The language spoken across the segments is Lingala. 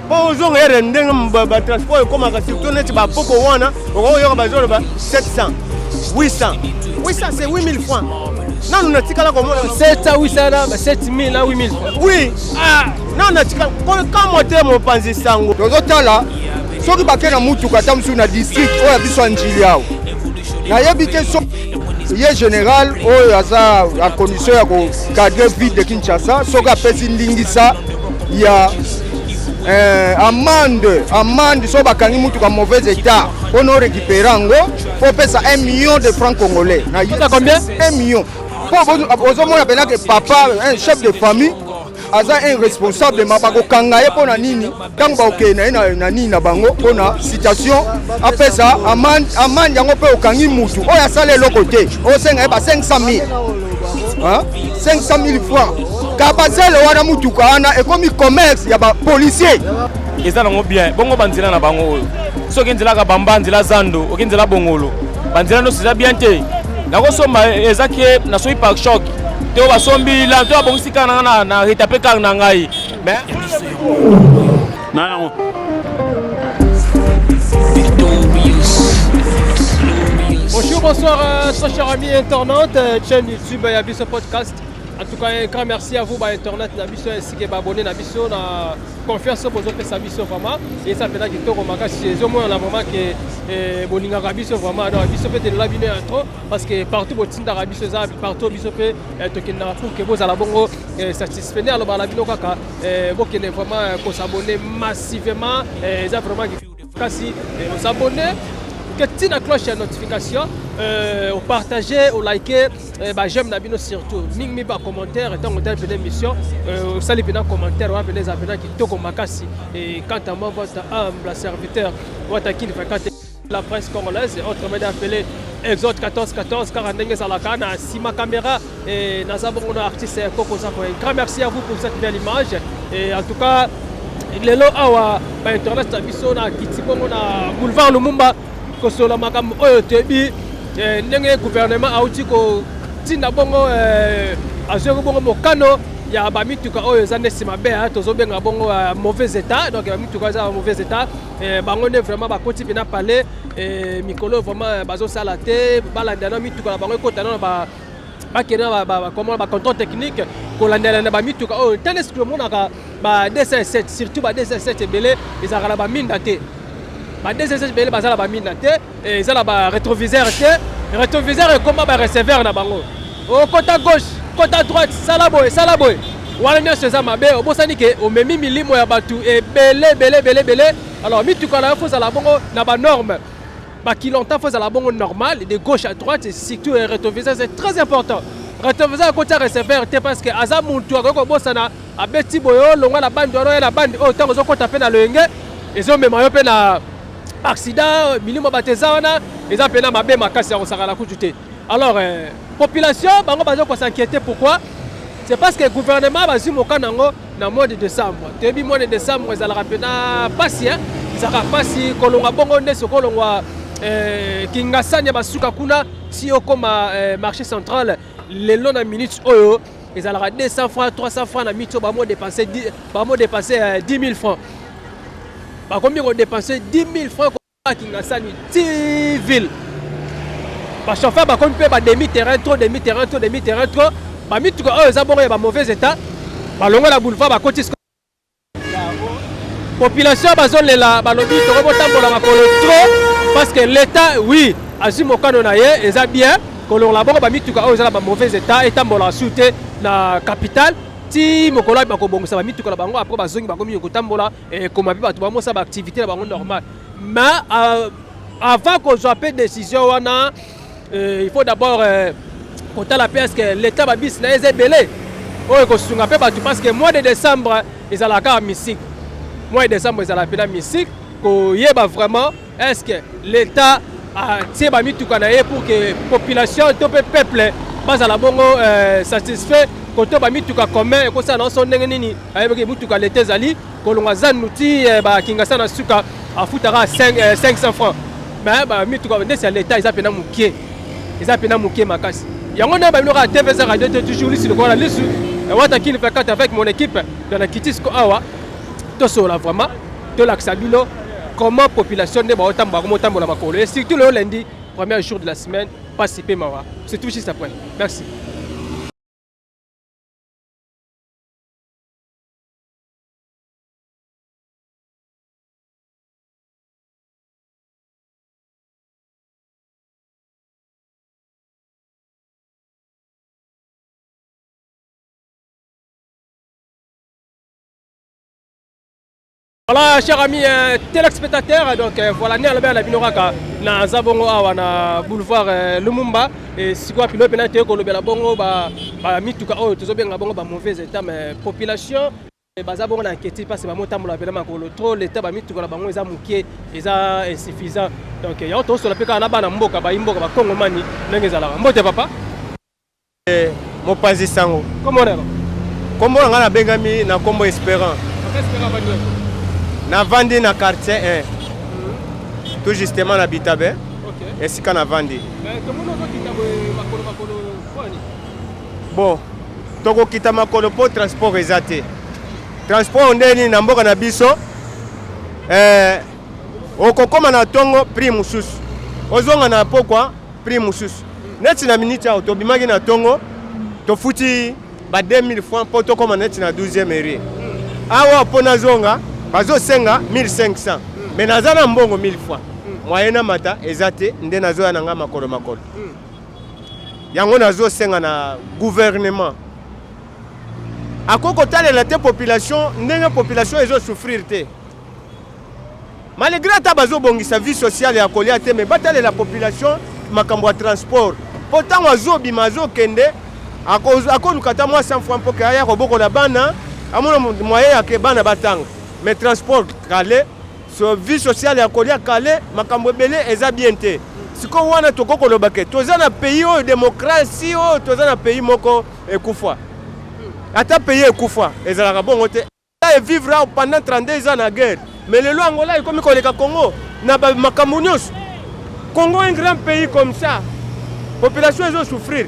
Pour les gens qui ont transport, comme surtout les gens 700, 800. 800 c'est 8000 francs. Non, nous n'avons pas comment 700, 800, 7000, 8000 francs. Oui. Ah, non, quand moi je pense ça, là, ceux qui baquent dans Moutuka, dans le district, où il y a des gens qui ont habité il est général, où il y a la condition de cadre vide de Kinshasa, ceux qui ont fait ça, il y a amende, so bakangi mutu ka mauvais état, on a récupéré faut payer ça 1 million de francs congolais. Ça combien? 1 million. Pour on appelle que papa, un chef de famille, un responsable de mabako kangaye pour na nini, quand ba okena na nini na bango pour na citation, après ça amende yango pe okangi mutu, o ya sale le côté, o senga ba 500 000. Hein? 500 000 francs. Kabazele wana mutuka wana ekomi commerce ya ba policier. Eza nango bien. Bongo banzila na bango oyo. Soki nzila ka bamba nzila zando, okinzila bongolo. Banzila no siza bien te. Nako somba ezaki na soyi park shock. Te o basombi la to abongisika na retape kang na ngai. Mais non. Bonjour, bonsoir, très chers amis internautes, chaîne YouTube Yabiso Podcast. En tout cas, un grand merci à vous, Internet, Nabiso, ainsi que abonné Nabiso, na confiance pour vous faire Nabiso vraiment. Et ça fait là que tout remarque, c'est au moins la moment que Bolinga Rabiso vraiment, alors Nabiso peut être là bien trop, parce que partout au Tinda Rabiso, partout Nabiso peut être pour que vous allez bongo satisfaire alors la vidéo kaka, vous qui êtes vraiment qu'on s'abonner massivement, ça vraiment quasi vous abonner. Que tu la cloche de notification, au partager, au liker, j'aime la vidéo surtout. Ming ba commentaire, étant en telle émission, ça les pénal commentaires, on les abonnés qui toquent makasi. Et quant à moi, votre humble serviteur, votre qui fait la presse congolaise, autre média appelé Exode 1414, car en à la canne, si ma caméra et nous avons un artiste Coco Sako. Grand merci à vous pour cette belle image. Et en tout cas, les lots à Internet, na Kitibongo na boulevard Lumumba. Kosola makam oyo tebi ndenge gouvernement auti ko tinda bongo azero bongo mokano ya ba mituka oyo za nesima be tozo benga bongo mauvais état donc ba mituka za mauvais état bango ne vraiment ba koti bina parler mikolo vraiment bazo sala te balanda mituka la bango kota na ba bakena ba comment ba contrôle technique ko landela na ba mituka oyo tenes que monaka ba DC7 surtout ba DC7 belé ezaka la ba minda te. Ba DCC belé bazala ba mine te et ça la ba rétroviseur te rétroviseur et comment ba receveur na bango au côté gauche côté droite salaboy wala nyose za mabe obosani ke o memi milimo ya batu et belé alors mituka la faut ça la bongo na ba norme ba kilonta faut ça la bongo normal de gauche à droite et surtout rétroviseur c'est très important rétroviseur côté receveur te parce que aza muntu ko bosana abeti boyo longa la bande oro la bande o tango zo kota pe na lenge ezo mema yo pe na accident milimo bateza wana eza pena mabe makasi ya kosaka la kutu. Alors population bango bazo ko s'inquiéter pourquoi? C'est parce que le gouvernement bazui mokanango na mois de décembre. Tebi mois de décembre ezala pena pasi hein. Ezaka pasi kolonga bongo nde sokolongwa kingasanya basuka kuna si okoma marché central le long na minutes oyo ezala 200 francs 300 francs na mito ba mo dépenser 10 000 francs. Bah, combien on dépensé 10 000 francs à Kingasani, 10 villes. Bah, chauffeur, bah, combien bah, demi-terrain trop. Bah, mi tout cas, eux, abonnés, bah, mauvais état. Bah, longue la boulevard, bah, côté. Population, bah, zone là, bah, lobby, tout le temps pour la trop. Parce que l'État, oui, assume au canonnaye, et ça bien. Quand on l'a bon, bah, mi tout cas, eux, bah, mauvais état, état, bon, la soute, la capitale. Si mokola ba ko bongo ça va mitu ko la bango après ba zongi ba komi ko tambola et comme ba to ba mo ça ba activité la bango normal mais avant qu'on soit pris décision wana il faut d'abord compter la parce que l'état ba bis na ezebelé o ko sunga pe ba tu parce que mois de décembre ils ala ka mystique mois de décembre ils ala pena mystique ko yeba vraiment est-ce que l'état a tie ba mitu kana pour que population to peuple ba za la bongo satisfait koto ba mituka commun ko ça na so ndenge nini ayebeke mutuka l'été zali kolonga zanuti ba kingasa na suka afutaka 500 francs mais ba mituka ndé c'est l'état ils appellent mukie makasi yango na ba binoka TVZ radio toujours ici le quoi la lisu wata kini fait avec mon équipe dans la Kitisco awa to so là vraiment tolakisa bino comment population de baotambola komotambola makolo et surtout le lundi premier jour de la semaine participer mawa. C'est tout juste après. Merci. Voilà, chers amis téléspectateurs, donc voilà, nous allons Binoraka, na Zabongo Awa, na boulevard Lumumba, et si quoi, puis le pénalité, que le Belabongo, mituka, oh, tout bien, ba mauvais état, mais population, Bazabongo n'a inquiété pas, c'est pas mon temps, la Belama, le trop, l'état, mituka, la bango, ils ont manqué, ils ont insuffisant. Donc, il y a autre chose, la péka, na bana mboka, imboka, Congo mani, n'engezala. Mbote papa? Mon pas sango. Comment on est? Comment on a bengami, na combo espérant. Na vandi na quartier 1. Tout justement na Bitabe. OK. Et si kana vandi. Mais comment on kita makolo kwani? Bon, toko kita makolo po transport ezate. Transport ndeni na mboka na biso. Okokoma na tongo prix mususu. Ozonga na pokwa prix mususu. Neti na minute auto bimagi na tongo to futi ba 2000 francs po tokoma neti na 12e eri. Awa pona zonga bazo senga 1500 mais nazana mbongo 1000 fois moyena mata ezate nde nazo ya nanga makolo yango nazo senga na gouvernement akoko talela te population ndenge population ezo souffrir te malgré ta bazo bongisa vie sociale ya kolia te mais batale la population makambo ya transport pourtant wazo bimazo kende akoluka moi 100 francs pour que aya koboko la bana amona moyen ya ke bana batanga. Mais transport calé, sur vie sociale et colia calé, makambo belé eza bien te. Si ko wana toko ko lobake, toza na pays o démocratie o, toza na pays moko ekufa. Ata pays ekufa, ezala bongo te. Et vivra pendant 32 ans na guerre. Mais le loi Angola comme koleka Congo, na makambo nyos. Congo un grand pays comme ça. Population ezo souffrir.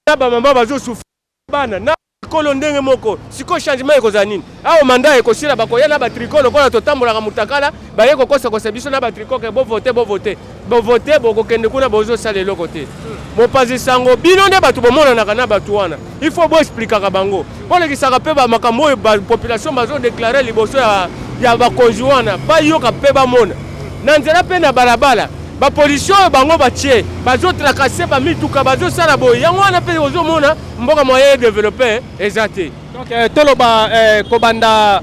Na ba mama bazo souffrir bana. Na kolo ndenge moko siko changement ekozala nini awo mandat ekosila bakoya na batricot lokola totambolaka mutakala baye kokosa biso na batricot ke bo vote bokokende kuna bozosala eloko te mopanzi sango bino nde bato bomonanaka na bato wana il faut boexplikaka bango bolekisaka mpe bamakambo oyo population bazodeklare liboso ya bakonzi wana bayoka mpe bamona na nzela mpe na balabala bapolition oyo bango batie bazotrakase bamituka bazosala boye yango wana mpe ozomona mboka moyen développé eza te. Donc toloba kobanda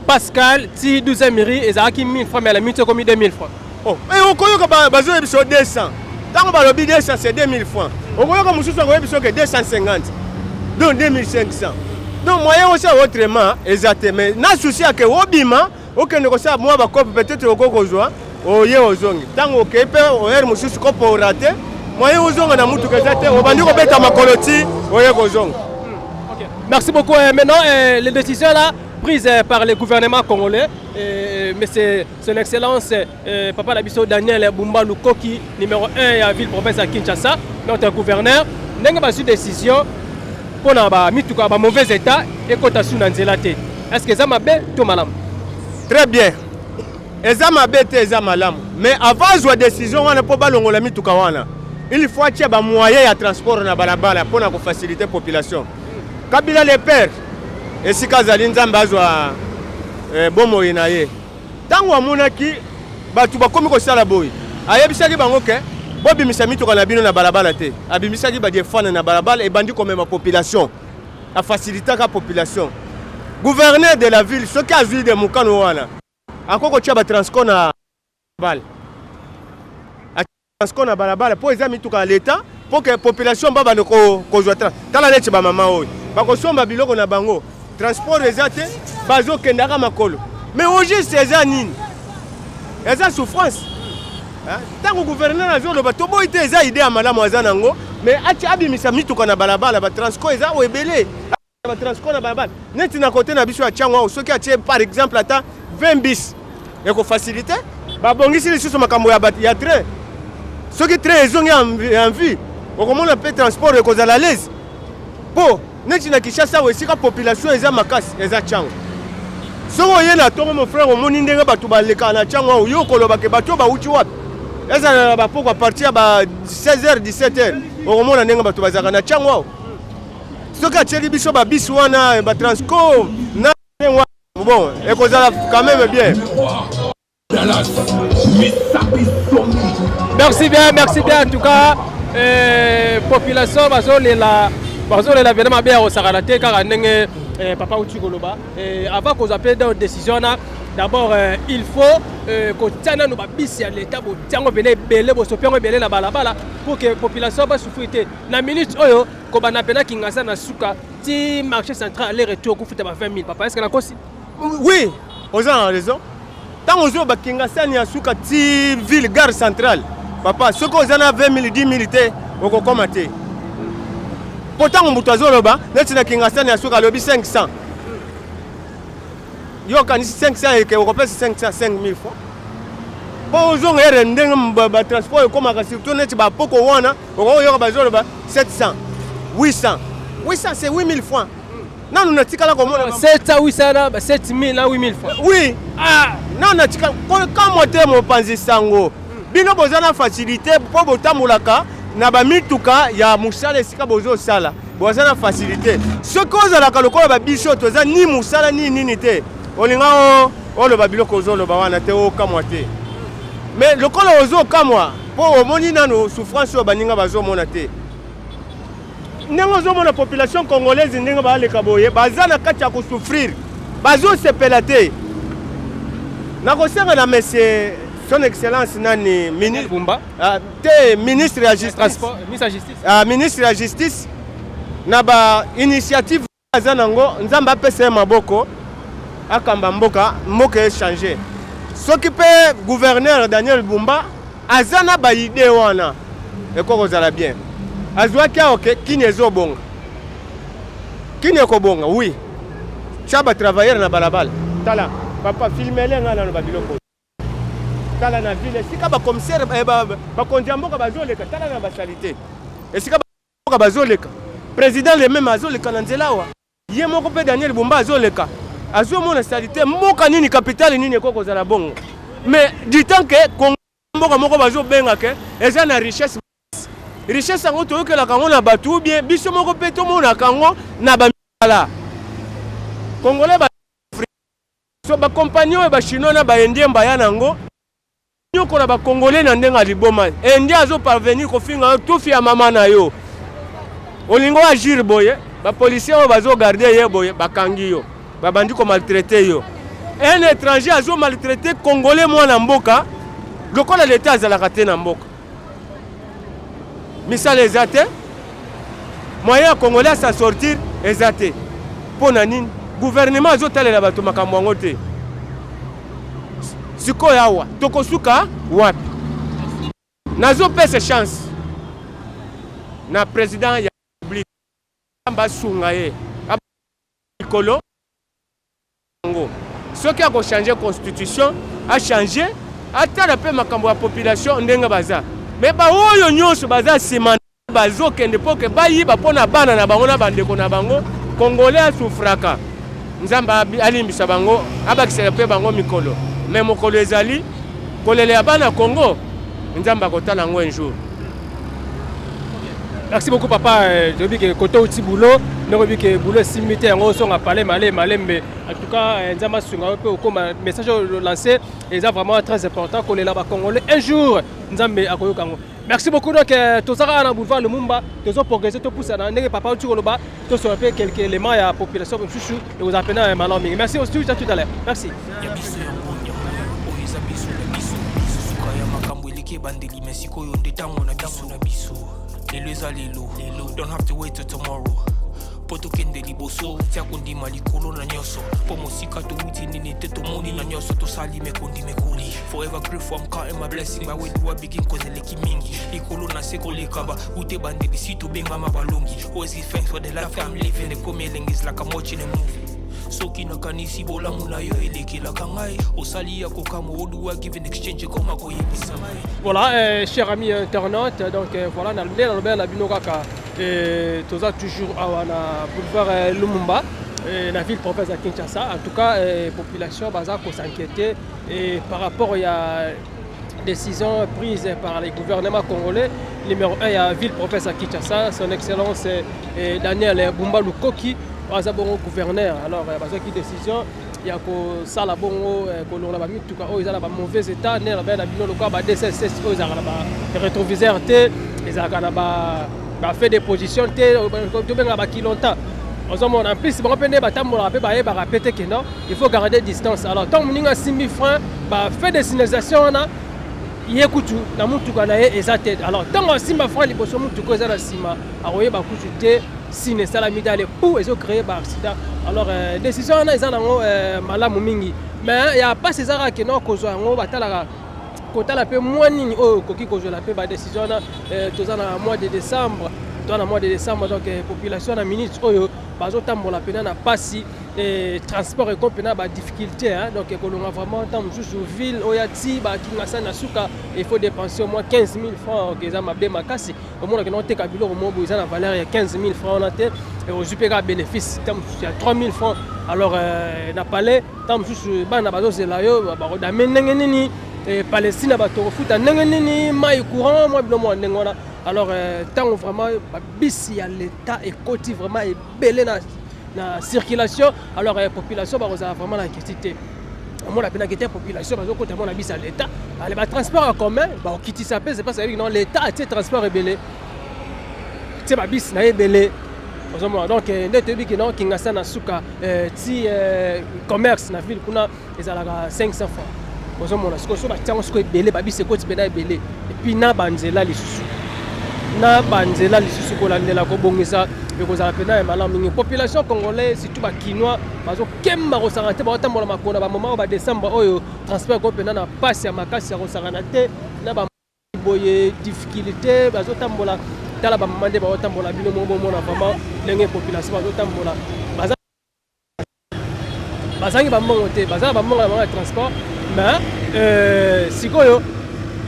Pascal ti 12e mairie ezalaki 1000 francs mais la minute komi 2000 francs. Oh, mais okoyoka bazoyebi biso 200 ntango balobi 200 c'est 2000 francs okoyoka mosusu akoyebi biso ke 250 donc 2500 donc moyen aussi autrement eza te mais na souci ake obima okende kosala mwa bakope peut-être okokozwa oye ozongi tango okepe oyer mosusu kopo orate moyen ozonga na mutuka eza te obandi kobeta makolo ti oye kozonga. Merci beaucoup. Maintenant, les décisions là prises par le gouvernement congolais, mais c'est son excellence Papa Labiso Daniel Bumba Lukoki, numéro 1 à ville province à Kinshasa, notre gouverneur, n'a pas eu décision pour na mituka ba mauvais état et kota sous nanzela te. Est-ce que ça m'a bien tout malam? Très bien. Eza mabe te eza malam. Mais avant de décision wana po balongola mituka wana, il faut acheter ba moyen ya transport na balabala pour na ko faciliter population. Kabila le père et si kazali nzambe azwa bomo ina ye. Tango amonaki batu bakomi ko sala boy. Ayebisaki bango ke bobimisa mituka na bino na balabala te. Abimisaki ba defana na balabala et bandi comme ma population. A faciliter la population. Gouverneur de la ville, ce qui a vu de Mukano wana. Akoko tia ba transport na balabala. Transport na balabala pour les amis tout ka l'état pour que population baba ne ko kozwa tra. Tala neti ba mama oyo. Bakosomba biloko na bango. Transport ezate bazo kendaka makolo. Mais aujourd'hui c'est ça nini? Eza souffrance. Tango gouverneur azo lo bato boy te eza idée ya malamu azanango, mais ati abimisa mituka na balabala ba transport eza o ebele. Ba transport na balabala. Neti na côté na biso ya Tchangwa soki atie par exemple ata 20 bis. Et ko faciliter ba bongisi lisusu makambo ya train. Soki train ezongi en vue, okomona pe transport e kozala l'aise. Po neti na Kinshasa wesika population eza makasi eza Tchangwa. Soko yena tongo mon frère omoni ndenge bato baleka na chango yo koloba ke bato ba uchi wapi. Eza ba poko partir ba 16h 17h. Omona ndenge bato bazaka na chango. Soki acheli biso ba biso wana ba transco na bon et kozala quand même bien. Merci bien en tout cas. Population bazolela vraiment bien au Saranate car ndenge papa uti koloba avant qu'on appelle dans décision là d'abord il faut que tiana no babisi ya l'état bo tiango bele belé bo sopiango belé na balabala pour que population ba souffrité na minute oyo ko bana pena kingasa na suka ti marché central aller retour ko futa ba 20 000 papa est-ce que na kosi oui aux gens raison tant aux ba kingasa ni suka ti ville gare centrale papa ce qu'on a 20 000 10 000 té oko komate pourtant on mutazo loba neti na kingasa ni suka lobi 500 yo kanisi 500 et que on repèse 500 5000 francs bon aux gens ndenge ba transport comme à surtout neti ba poko wana oko yo ba zolo ba 700 800 c'est 8000 francs non on a tikala comme 700 800 là 7000 là 8000 francs oui ah non on a tikala quand moté mo panzi sango bino bozana facilité po botamulaka na ba mituka ya musala esika bozo sala bozana facilité ce cause la kalokola ba biso toza ni musala ni nini te olinga o lo ba biloko ozo lo ba wana te o kamwa te mais le kolo ozo kamwa po omoni nano souffrance o baninga bazo mona te ndenge ozo mona population congolaise ndenge ba leka boye bazana kati ya ko souffrir bazo sepela te na ko senga na monsieur son excellence nani ministre Bumba ministre de la justice transport ministre de la justice ministre de la justice na ba initiative azanango nzamba pesa maboko akamba mboka changer s'occuper gouverneur Daniel Bumba azana ba idée wana ekoko zala bien azwa kia ok kini ezobonga kini ekobonga oui chaba travailler na balabala tala papa filmer lenga na ba biloko tala na ville sika ba commissaire ba kondiamboka bazoleka tala na ba salité esika ba bazoleka président le même azoleka na nzela wa ye moko pe Daniel Bumba azoleka azomona salité mboka nini capitale nini ekoko zala bongo mais du temps que mboka moko bazobenga ke eza na richesse yango toyokela kango na bato bien biso moko pe tomona kango na bamala congolais ba so ba compagnon ba chinois na ba indien baya nango nyoko na ba congolais na ndenga liboma indien azo parvenir ko finga tout fi ya mama na yo olingo agir boye ba policier o bazo garder ye boye bakangi yo ba bandi ko maltraiter yo un étranger azo maltraiter congolais mwana mboka lokola l'état azalaka te na mboka misala ezate moyen congolais à sortir ezate pona nini gouvernement azotalela bato makambo yango te sikoyo awa tokosuka wapi nazopesa chance na président ya republique basunga ye likolo ngo soki akochange constitution achange atala mpe makambo ya population ndenge baza me baoyo nyonso baza nsima bazokende mpo ke bayiba mpo na bana na bango na bandeko na bango congolais asufraka nzambe alimbisa bango abakisela mpe bango mikolo me mokolo ezali kolela ya bana Congo nzambe akotala yango un jour. Merci beaucoup papa. Je dis que côté outil boulot, nous dis que boulot simultané on sont à parler malé mais en tout cas nzamba sunga peu comme message lancé est vraiment très important qu'on est là-bas congolais un jour nzambe akoyokango. Merci beaucoup donc tout ça na boulevard Lumumba, tous ont progressé tout pour ça na papa outil koloba, tous sont peu quelques éléments ya population chouchou et vous appelez un malin. Merci au studio tout à l'heure. Merci. Don't have to wait till tomorrow. Poto kende liboso tia kundi malikolo na nyoso pomo sika to uti nini teto moni na nyoso to sali mekondi mekuli forever grateful I'm counting my blessing by when you begin kozeleki mingi ikolo na seko lekaba ute bande bisito benga mabalongi always give thanks for the life I'm living the comeling is like I'm watching a movie soki na kanisi bola muna yo elekela kangai osali ya kokamo oduwa give in exchange koma koyebisa. Voilà chers amis internautes donc voilà na le bel la binokaka et toza toujours à na boulevard Lumumba la ville province de Kinshasa. En tout cas, la population va s'inquiéter par rapport à décision prise par les gouvernements congolais. Numéro 1, il y a la ville province de Kinshasa, son excellence Daniel Bumba Lukoki, bon gouverneur. Alors, il y a une décision. Il y a que ça là bon que l'on a mis tout cas ils ont un mauvais état né là bas bino le quoi ba DCS ils ont un rétroviseur té ils ont fait des positions té to benga ba kilonta en plus bon pene ba tambola ba répéter que non il faut garder distance. Alors tant moninga 6000 francs ba fait des signalisations na yekutu na mutu kana ezate. Alors tant 6000 francs liboso mutu ko za na sima aroye ba kutu té si ne salami dans les poux ils ont créé par accident. Alors décision on a ils ont malamu mingi mais il y a pas ces arts qui non cause ngo batala kota la peu moins nini oh koki cause la peu ba décision na tous en mois de décembre dans le mois de décembre donc population na minute oyo bazotambola pena na pasi et transport et compagnie ba difficulté hein donc que l'on a vraiment tant juste ville oyati ba kinasa na suka il faut dépenser au moins 15 000 francs que ça mabe makasi au moins que non te kabilo au moins ça la valeur ya 15 000 francs on a te et au supéra bénéfice tant il y a 3 000 francs alors na palais tant juste bana bazo zela yo ba da menenge nini et Palestine ba to futa ndenge nini mai courant moi bino ndengona. Alors tant vraiment bis il y a l'état et côté vraiment est belé na circulation. Alors population ba vraiment la quantité moi la pénalité population parce que côté mon bis à l'état les transport en commun ba quitter ça c'est pas ça non l'état c'est transport est belé c'est ba bis na belé donc ndete bi kino kingasa na suka ti commerce na ville kuna ezalaka 500 francs ozomona siko so ba tiango siko belé ba bis c'est côté bena belé et puis na banzela lisusu na banzela lisusu kolandela kobongisa ekozala pena ya malamu mingi. Population congolaise surtout bakinois bazokemba kosanga te baotambola makona bamoma ba décembre oyo transport ko pena na pasi ya makasi ya kosangana te na baboye difficulté bazotambola tala bamama nde baotambola bino momona vraiment ndenge population bazotambola bazangi bambongo te bazala bambongo ya transport mais sikoyo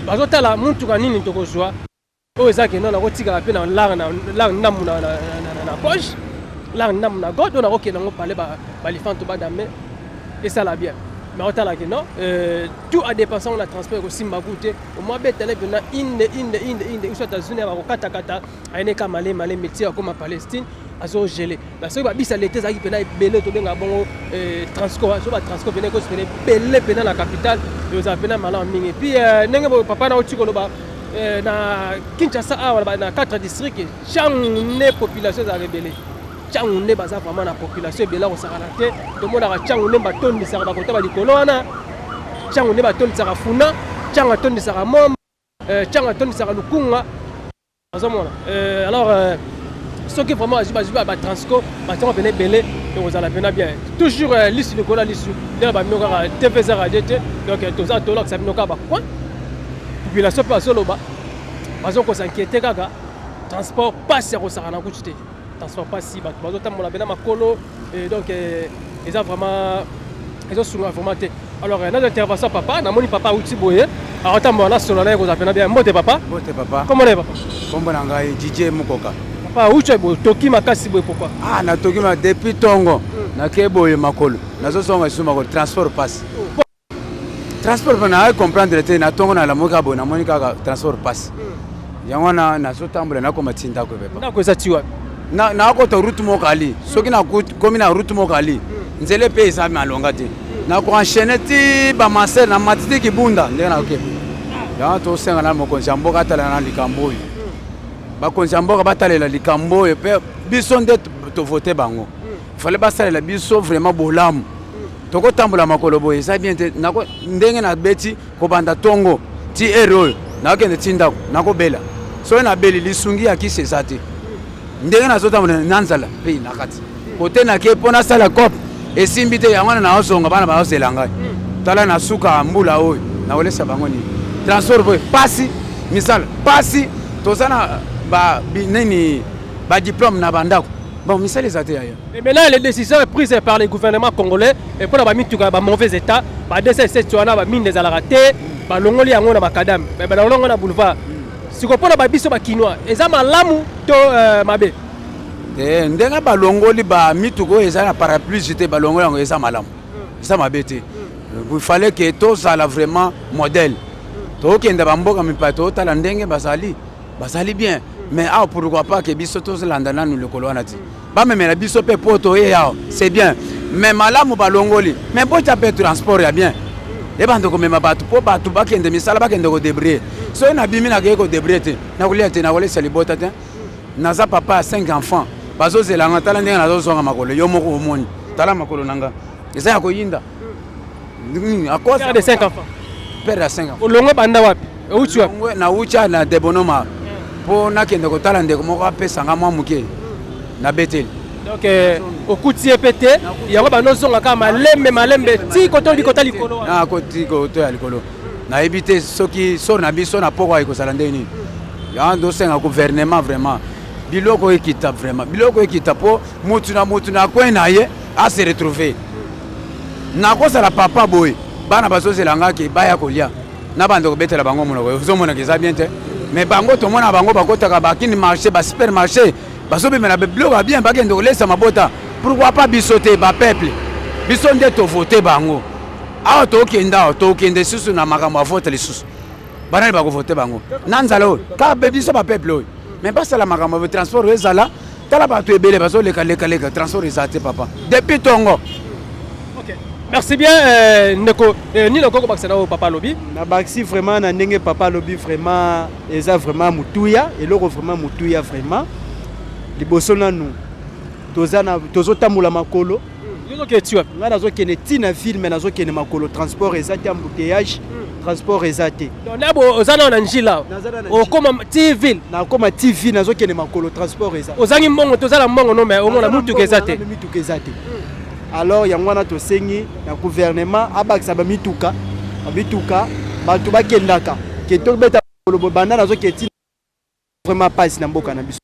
bazotala mutuka nini tokozwa oyo ezaki non nakotikala mpe na lang ndamu na poche lang ndamu na gauche oyo nakokenda ngo pale balifanto badame esala bien mais otalaki non tout a dépensé na transport ekosimba ku te omwa betele mpena inde uso états-unis bakokatakata ayeneka male métier akoma Palestine azogele soki babisa lete ezalaki mpena ebele tobenga bongo transport so batranssport pena ekosi pena ebele mpena na capitale ezala mpena malamu mingi. Et puis ndenge papa na oti koloba na Kinshasa na 4 districts channe population za rebelle channe baza vraiment na population ebela kosakana te tomonaka channe batondisaka bakota balikolo wana channe batondisaka funa changa tondisaka moma changa tondisaka lukunga azomona. Alors soki vraiment azuba ba transco batonga pene ebele ekozala pena bien toujours lisu likola lisu ndenge baminokaka tvz radio te donc toza tolakisa binoka bacoin population pe azoloba bazoko s'inquiéter kaka transport passe kosakana kutu te transport passe bato bazotambola bena makolo et donc ils ont vraiment vraiment te. Alors notre intervention papa namoni papa uti boye atambola na solo na kozala pena bien mbote papa comment est papa kombo na ngai DJ Mukoka papa uti boye toki makasi boye pourquoi na toki ma depuis tongo na ke boye makolo nazosonga isu makolo transport passe transport na comprendre te na tongo na la moka bo na monika transport passe yango na so tambola na koma tinda ko pepa ndako eza tiwa na ko to route mokali soki na komi na route mokali nzele pe eza malonga te na ko enchaîner ti ba maser na matiti kibunda ndenge na oke ya to senga na mokonzi mboka tala na likambo ba konzi mboka batalela likambo pe biso nde to voter bango fallait basalela biso vraiment bolamu toko tambola makolo boye eza bien te nako ndenge na beti ko banda tongo ti hero nakende tindako nakobela so na beli lisungi ya kisi ezate ndenge nazotambola nanzala pe nakati kote na ke pona sala cop esimbi te yango na osonga bana baosela ngai tala na suka mbula oyo na olesa bango ni transport boy pasi misala pasi tozana ba nini ba diplôme na bandako bon misala ezate ayo. Et maintenant les décisions prises par les gouvernements congolais et pour la mituka ba mauvais état ba DCS tuana ba mine ezalaka te ba longoli yango na makadam ba longo na boulevard siko pona ba biso ba kinois eza malamu to mabe Ndenga balongoli ba mituko eza na parapluie j'étais balongoli yango eza malamu. Ça m'a bêté. Il fallait que tout ça là vraiment modèle. To kende ba mboka mipato tala ndenge basali bien. Mais pourquoi pas que biso tous landana nous le kolwana ti. Ba memela biso pe poto c'est bien. Mais malamu balongoli. Mais bon tu peux transport ya bien. Et bando ko mema batu po batu ba kende misala ba kende ko débrouiller. So na bimi na ko débrouiller te. Na ko liate na ko laisser libota te. Naza papa a 5 enfants. Bazo zelanga tala ndenge nazo zonga makolo yo moko omoni. Tala makolo nanga. Eza ya ko yinda. À cause de 5 enfants. Père de 5 enfants. Olongo banda wapi? Uchi wapi? Na ucha na debonoma. Po na kende ko tala ndeko moko apesa mwa muke. Na Betel. Donc okuti pété, yango bano zonga ka malembe ti koto likota likolo. Na koti koto ya likolo. Na éviter soki sor na biso na poko ay ko sala ndeni. Ya ndo senga gouvernement vraiment. Biloko ekita vraiment. Biloko ekita po mutu na kwena ye a se retrouver. Na kosa la papa boy bana bazozelanga ke baya kolia na bando ko betela bango monoko ozomona ke za bien te mais bango to mona bango bakotaka bakini marché ba supermarché bazobemela beblo ba bien bakende kolesa mabota pourquoi pas bisoter ba peuple biso nde to voter bango awa to kende susu na makambo a voter les susu bana ba ko voter bango nanzalo ka be biso ba peuple mais pas ça la makambo de transport ezala tala ba to ebele bazoleka leka transport ezate papa depuis tongo. Merci bien, Neko. Ni le Koko Baxena au Papa Lobby. Na Baxi vraiment, na Nenge Papa Lobby vraiment, eza vraiment Moutouya, et l'euro vraiment Moutouya vraiment. Les bossons nous, tozo tamula makolo. Yozo ke tu as. Nga nazo kene tina ville, mais nazo kene makolo transport ezate embouteillage, transport ezate. Donc nabo ozana na njila. O koma TV. Na koma TV nazo kene makolo transport ezate. Ozangi mbongo tozala mbongo no mais o mona mutu kezate. Mutu kezate. Alors yangwana to sengi na gouvernement abakisa ba mituka batu bakendaka ke to beta lobo banda nazo keti vraiment passe na mboka na biso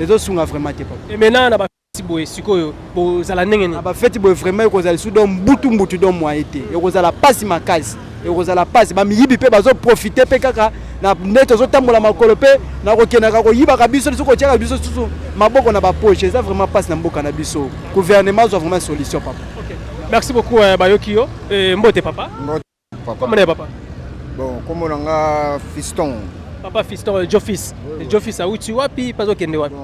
ezo sunga vraiment te papa. Et maintenant na ba feti boy sikoyo bo zala ndenge ni ba feti boy vraiment ko zala sudo mbutu do moité e ko zala passe makasi e ko zala passe ba miyibi pe bazo profiter pe kaka na neto zo tambola makolo pe na ko kenaka ko yiba ka biso ko tiaka biso susu maboko na ba poche ça vraiment passe na mboka na biso gouvernement doit vraiment solution papa. OK. Merci beaucoup Bayokio et mbote papa. Mbote papa. Comment est papa? Bon, comment on a fiston. Papa fiston Jofis. Jofis a uti wapi pazo kende wapi?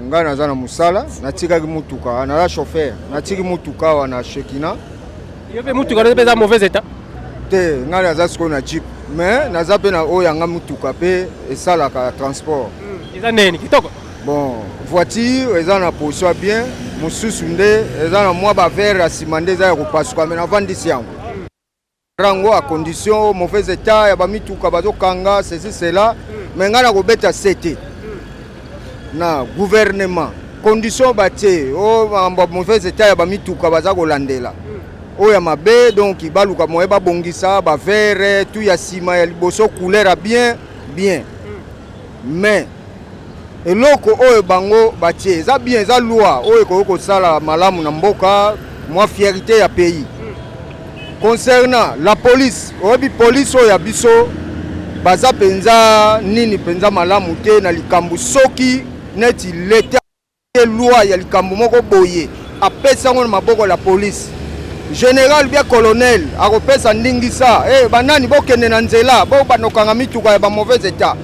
Nga naza na musala natika mutuka na la chauffeur natiki mutuka wana Shekina. Yobe mutuka na pesa mauvais état. Te nga naza siko na jeep mais naza pe na oya nga mutuka pe esalaka transport. Eza neni kitoko? Bon, voiture eza na position bien, mususu nde eza na mwa ba verre asimande eza ya kopasuka mais na vandisi yango. Rango à condition mauvais état ya ba mituka bazokanga ceci cela mais nga na kobeta CT. Na gouvernement condition batie o mauvais état ya ba mituka baza kolandela. Oya mabe donc baluka moye ba bongisa ba verre tout ya sima ya liboso couleur bien. Mais eloko oyo bango batie eza bien eza loi oyo ko sala malamu na mboka moi fierté ya pays. Concernant la police, obi police oyo ya biso baza penza nini penza malamu te na likambu soki neti leta loi ya likambu moko boye apesa ngo na maboko la police. Général bien colonel akopesa ndingisa banani bokende na nzela bo banokanga mituka ya ba mauvais état.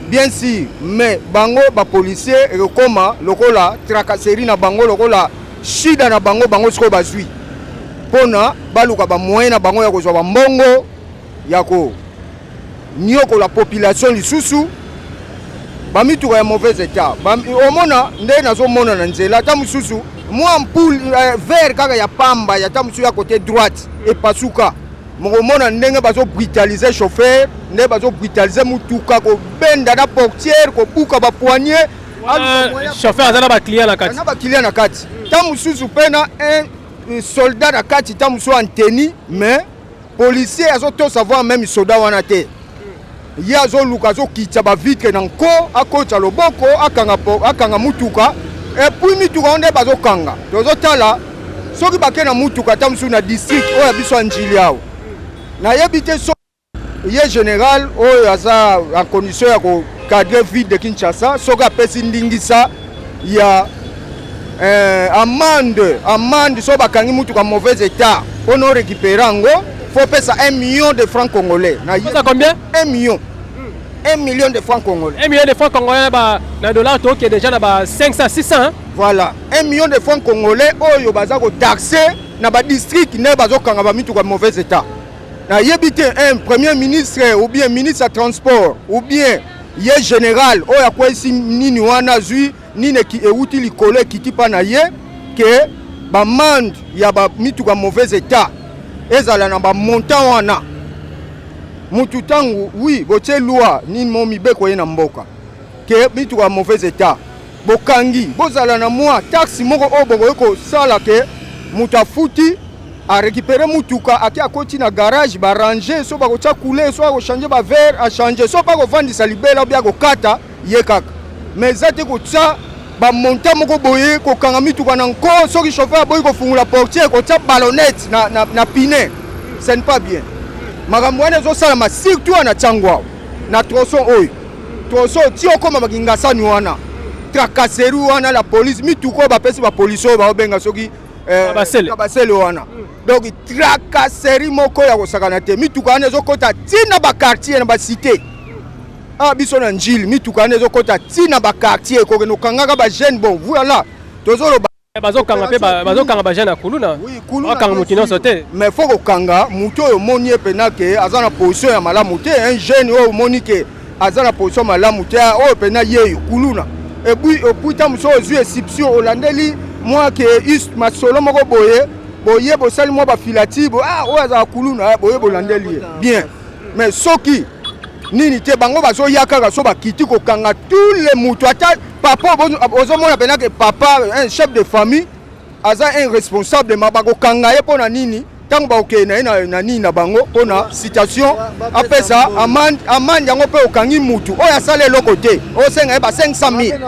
Bien sûr, mais bango ba policier rekoma lokola tracasserie na bango lokola shida na bango siko bazui. Pona baluka ba moyen na bango ya kozwa ba mbongo yako nyoko la population lisusu ba mituka ya mauvais état. Omona nde nazo mona na nzela ta mususu moi ampoule vert kaka ya pamba ya ta mususu ya côté droite et pasuka. Mona ndenge bazo brutaliser chauffeur nde bazo brutaliser mutuka ko benda na portière ko buka ba poignet chauffeur azala ba client na kati na ba client na kati ta mususu pena un soldat na kati ta mususu en tenue mais policier azo to savoir même soldat wana te ya zo luka zo kitcha ba vitre na nko akocha loboko akanga mutuka et puis mituka nde bazo kanga tozo tala soki bake na mutuka ta mususu na district oya biso anjili yao na yebite so ye général oyo aza en condition ya ko cadre ville de Kinshasa soka pesi ndingisa il y a amende so bakangi mutu ka mauvais état pour nous récupérer ango faut payer ça 1 million de francs congolais. Ça combien? 1 million. 1 million de francs congolais. 1 million de francs congolais na dollar to qui est déjà na 500 600 hein? Voilà, 1 million de francs congolais oyo baza ko taxer na ba district ne bazo kanga ba mitu ka mauvais état. Na yebite un premier ministre ou bien ministre de transport ou bien ye général oyo akwesi nini wana zui nini ki euti likolo kiti pa na ye ke ba mande ya ba mitu ka mauvais état ezala na ba montant wana mutu tangu oui botie loi nini mo mibeko ye na mboka ke mitu ka mauvais état bokangi bozala na mwa taxi moko o bongo ko sala ke mutu afuti a récupérer mutuka aki akoti na garage ba ranger so ba ko tia couler so ko changer ba verre a changer so pas ko vandisa libela bia ko kata ye kaka mais zate ko tia ba montant moko boye ko kanga mituka na nko so ki chauffeur boye ko fungula portière ko tia ballonnette na pine ce n'est pas bien makambo wana zo sala ma surtout na tangwa na tronçon oyo tronçon ti okoma makinga sani wana tracasserie wana la police mituko ba pesi ba police ba benga soki kabasele wana donc tracasserie moko ya kosakana te mituka wana ezokota tina ba quartier na ba cité biso na njili mituka wana ezokota tina ba quartier ko no kangaka ba jeune bon voilà tozolo bazokanga ba jeune na kuluna bakanga mutino sote mais faut ko kanga muto yo moni epena ke azana position ya malamu te un jeune o moni ke azana position malamu te o epena yeyo kuluna et puis ta muso ozu exception olandeli moi que is masolo moko boye bosali mo ba filati bo o aza kuluna boye bolandeli bien mais soki nini te bango bazo yakaka so ba kiti ko kanga tous les mutu ata papa ozo mona pena que papa un chef de famille aza un responsable de mabako kanga ye pona nini tango ba okena na nini na bango pona situation apesa amande yango pe okangi mutu o ya sale lokote o senga ba 500,000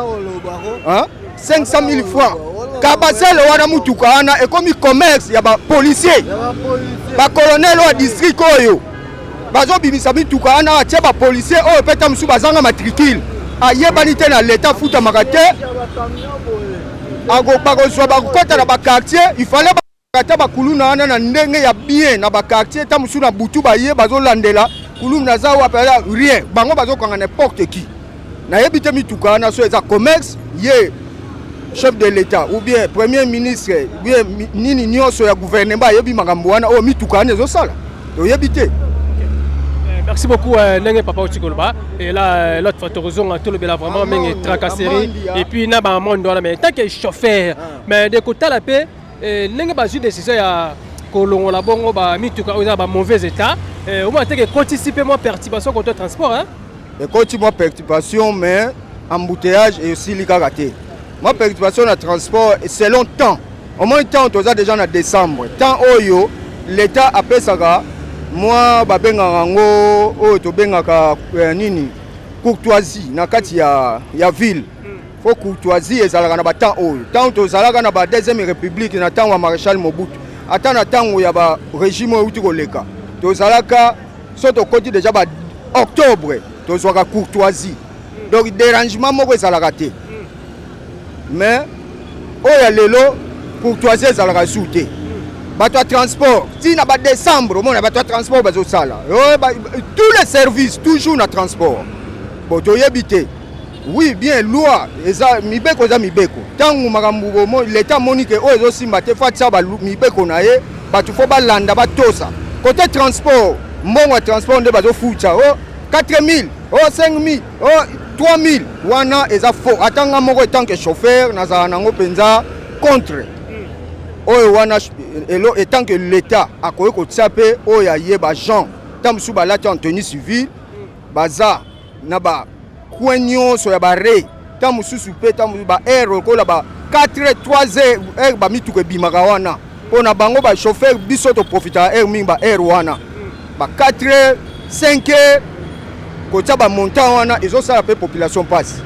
hein 500,000 francs kabasele wana mutuka wana ekomi commerce ya ba policier ba colonel wa district oyo bazo bimisa mituka wana atie ba policier oyo peta musu bazanga matricule ayebani te na l'état futa makate ago bakozwa bakota na ba quartier il fallait bakata bakuluna wana na ndenge ya bien na ba quartier ta musu na butu baye bazo landela kuluna za wa pela rien bango bazo kanga n'importe qui na yebite mituka wana so eza commerce ye chef de l'État ou bien premier ministre ou bien nini nyonso ya gouvernement yebi makambo wana o mituka wana ezosala to yebite. Merci beaucoup Nenge Papa Ochikoloba et là l'autre fois Torozon tout le bela vraiment mais tracasserie et puis na ba monde wana mais tant que chauffeur mais de côté la paix Nenge ba ju décision ya kolongo la bongo ba mituka oza ba mauvais état au moins tant que participer moi perturbation contre transport hein et continue perturbation mais embouteillage et aussi likaraté. Ma perturbation de transport c'est longtemps. Au moins temps on a déjà en décembre. Temps oyo l'État appelle ça moi babenga ngo oyo to bengaka nini courtoisie na kati ya ville. Faut courtoisie ezalaka na ba temps oyo. Temps to zalaka na ba deuxième république na temps wa maréchal Mobutu. Ata na temps ya ba régime uti koleka. To zalaka so to koti déjà ba octobre to zwaka courtoisie. Donc dérangement moko ezalaka te. Mais oya lelo courtoisie ezalaka souté bato transport si na ba décembre mona bato transport bazo sala tous les services toujours na transport boto yebite oui bien loi eza mibeko za mibeko tangu makambo mo l'état monique o ezo simba te fatsa ba mibeko na ye bato fo balanda batosa côté transport mbongo transport nde bazo fucha 4,000 5,000 3,000 wana eza faux atanga moko tant que chauffeur nazala nango penza contre oyo wana elo etant que l'état akoye kotia pe oyo ayeba Jean tamusu balati en tenue civile baza na ba kwenyo so ya bare tamusu pe tamusu ba air ko la ba 4 3 heures ba mituko bimaka wana pona bango ba chauffeur biso to profita air minga ba air wana ba 4 5 heures kotia ba montant wana ezosala pe population passe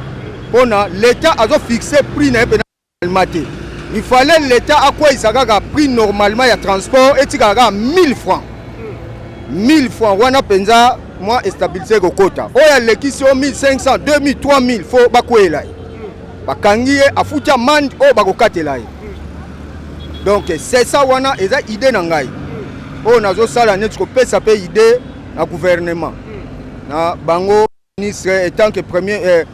pona l'état azo fixer prix na normalement te il fallait l'état à quoi il s'agaka prix normalement ya transport et tika 1000 francs 1000 francs wana penza moi stabiliser ko kota oya lekisi o 1500 2000 3000 faut bakwela bakangi ye afuti amande oyo bakokatela ye. Donc c'est ça wana eza idée na ngai oyo nazosala neti kopesa mpe idée na gouvernement na bango ministre étant que premier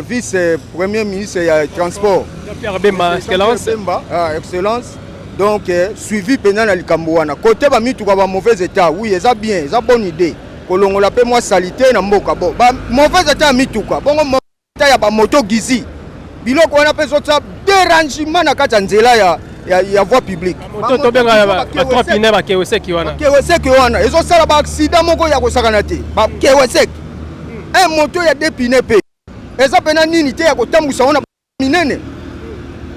vice premier ministre ya transport Pierre Bemba excellence. Excellence. Donc suivi pendant na likambo wana côté ba mituka ba mauvais état oui eza bien eza bonne idée kolongola pe moi salité na mboka bon ba mauvais état mituka bongo mauvais état ya ba moto gizi biloko wana pe sota dérangement na kati ya nzela ya voie publique moto to benga ba trois pine ba keweseki wana keweseki wana ezo sala ba accident moko ya kosakana te ba keweseki un moto ya deux pine pe eza pena nini te ya kotambusa wana minene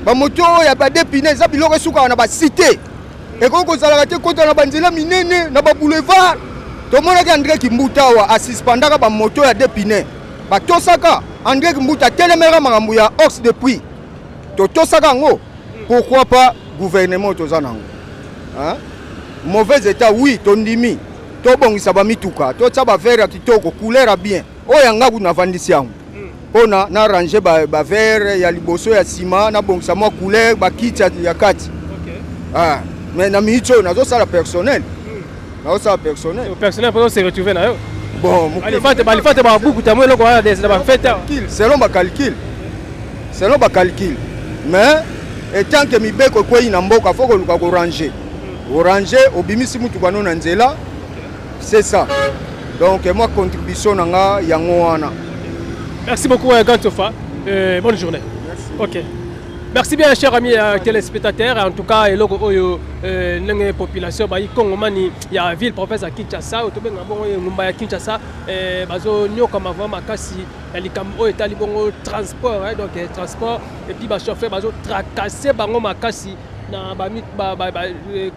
ba moto ya ba deux pine eza biloko esuka na ba cité eko kozala te kota na banzela minene na ba boulevard to mona ki André Kimbuta wa asispandaka ba moto ya deux pine ba tosaka André Kimbuta telemera makambo ya ox depuis to tosaka ngo pourquoi pas gouvernement tozanango hein mauvais état oui tondimi to bongisa ba mituka to tsa ba verre kitoko couleur bien oyanga kuna vandisi yango pona na ranger ba verre ya liboso ya ciment na bongisa mo couleur ba kit ya kati ah mais na micho nazo sala personnel nazo sala personnel personnel pour se retrouver na yo bon balifate ba buku tamwe loko wana des ba fête selon ba calcul mais etant que mibeko kwei na mboka faut que luka ko ranger obimisi mutu kwa nona nzela c'est ça donc moi contribution nanga yango wana. Merci beaucoup Gantofa, bonne journée. Merci. OK. Merci bien chers amis téléspectateurs, en tout cas et logo oyo nenge population ba ikongomani ya ville province ya Kinshasa otobenga bongo ngumba ya Kinshasa bazo nyoka mavama makasi ya likambo oyo etali bongo transport donc transport et puis ba chauffeur bazo tracasser bango makasi na ba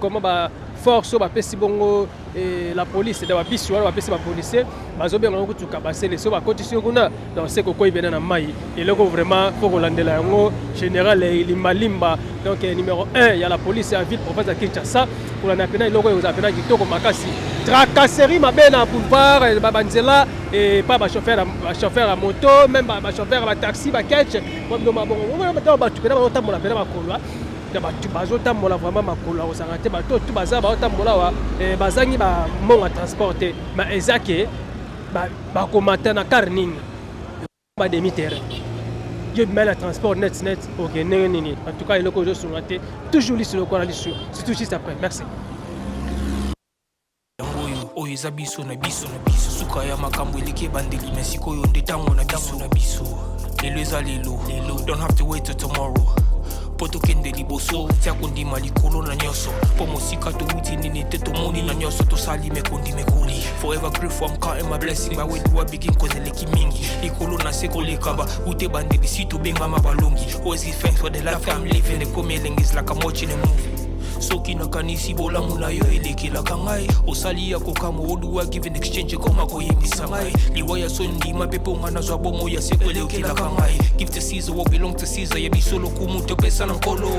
comment ba force ba pesi bongo la police de ba bisu ba pesi ba policier bazo benga ngo tuka ba sele so ba kotisi kuna donc c'est ko ibena na mai et logo vraiment faut kolandela yango général Limbalimba donc numéro 1 il y a la police à ville province de Kinshasa pour la pena logo yo zapena kitoko makasi tracasserie mabena boulevard ba banzela et pas ba chauffeur à moto même ba chauffeur à taxi ba catch bon ba tu pena ba tambola pena ba kolwa tu bazotambola vraiment makolo osanga te bato tu baza baotambola wa bazangi ba monga transporter ma ezake ba komata na car nini ba demi terrain je mets le transport net OK nini en tout cas il est sunga te toujours li sur le corps c'est tout juste après merci. Oyo eza biso na biso suka ya makambo eleke bandeli mesiko yo ndetango na biso lelo eza lelo don't have to wait till tomorrow poto kende liboso tia kondima likolo na nyoso po mosika to uti nini te to moni na nyoso to sali me kondimekuli forever grateful I'm counting my blessing by way do I begin cause eleki mingi likolo na seko lekaba ute bandeli sito benga mabalongi always give thanks for the life I'm living the coming is like I'm watching a movie soki na kanisi bola muna yo elekela kangai osali ya kokamo oduwa given exchange koma koyembisa ngai liwaya sondi mapepo ngana zwa bomo ya sekwele okela kangai give to Caesar what belong to Caesar yebi solo kumuto pesa na nkolo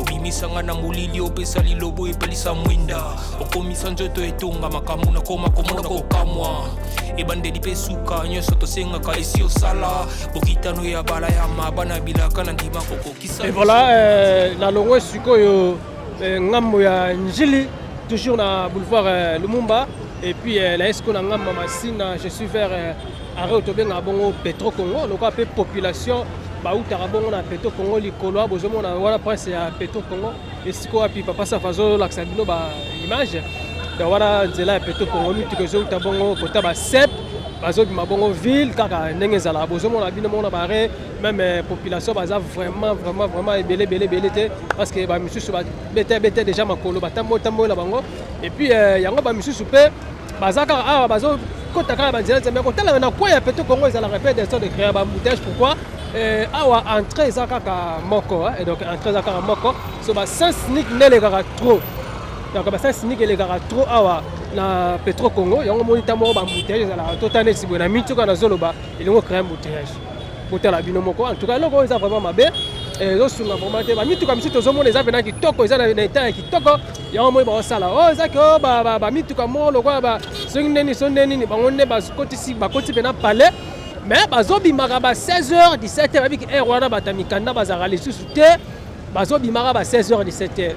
obimisa ngana mulili opesa lilobo epelisa mwinda okomisa njoto etonga makamu na koma komona kokamwa ebandeli pesuka nyoso tosenga ka esi osala bokitano ya bala ya mabana bilaka na ndima kokokisa et voilà na longwe sikoyo ngambo ya Njili toujours na boulevard Lumumba et puis la esco na ngambo masina je suis vers arrêt otobenga bongo Petro Congo loko pe population ba utara bongo na Petro Congo likolo bozomo na wana prince ya Petro Congo esiko api papa sa fazo laksa bino ba image da wana nzela ya Petro Congo miti ko zo utabongo kota ba sep bazo bima bongo ville kaka ndenge zala bozomo na bino mona bare même population baza vraiment belé te parce que ba misusu ba bete déjà makolo batambo la bango et puis yango ba misusu pe bazaka ah bazo kota kala banzela nzembe ko tala na kwa ya Petro Congo ezala répète des sortes de créer ba bouteille pourquoi awa entrée zakaka moko et donc entrée zakaka moko so ba sens nik nele kaka trop donc ba sens nik ele kaka trop awa na Petro Congo yango monita moko ba bouteille ezala totane sibwe na mituka na zoloba elingo créer bouteille la bino moko en tout cas loko eza vraiment mabe zo sunga vraiment te ba mituka misusu tozomona eza pena kitoko eza na état kitoko yango moi ba osala eza ko ba mituka mo loko ba songi neni bango nde bakoti pena palais mais bazobimaka ba 16h 17h avec heure wana batamikanda bazaka lisusu te bazobimaka ba 16h 17h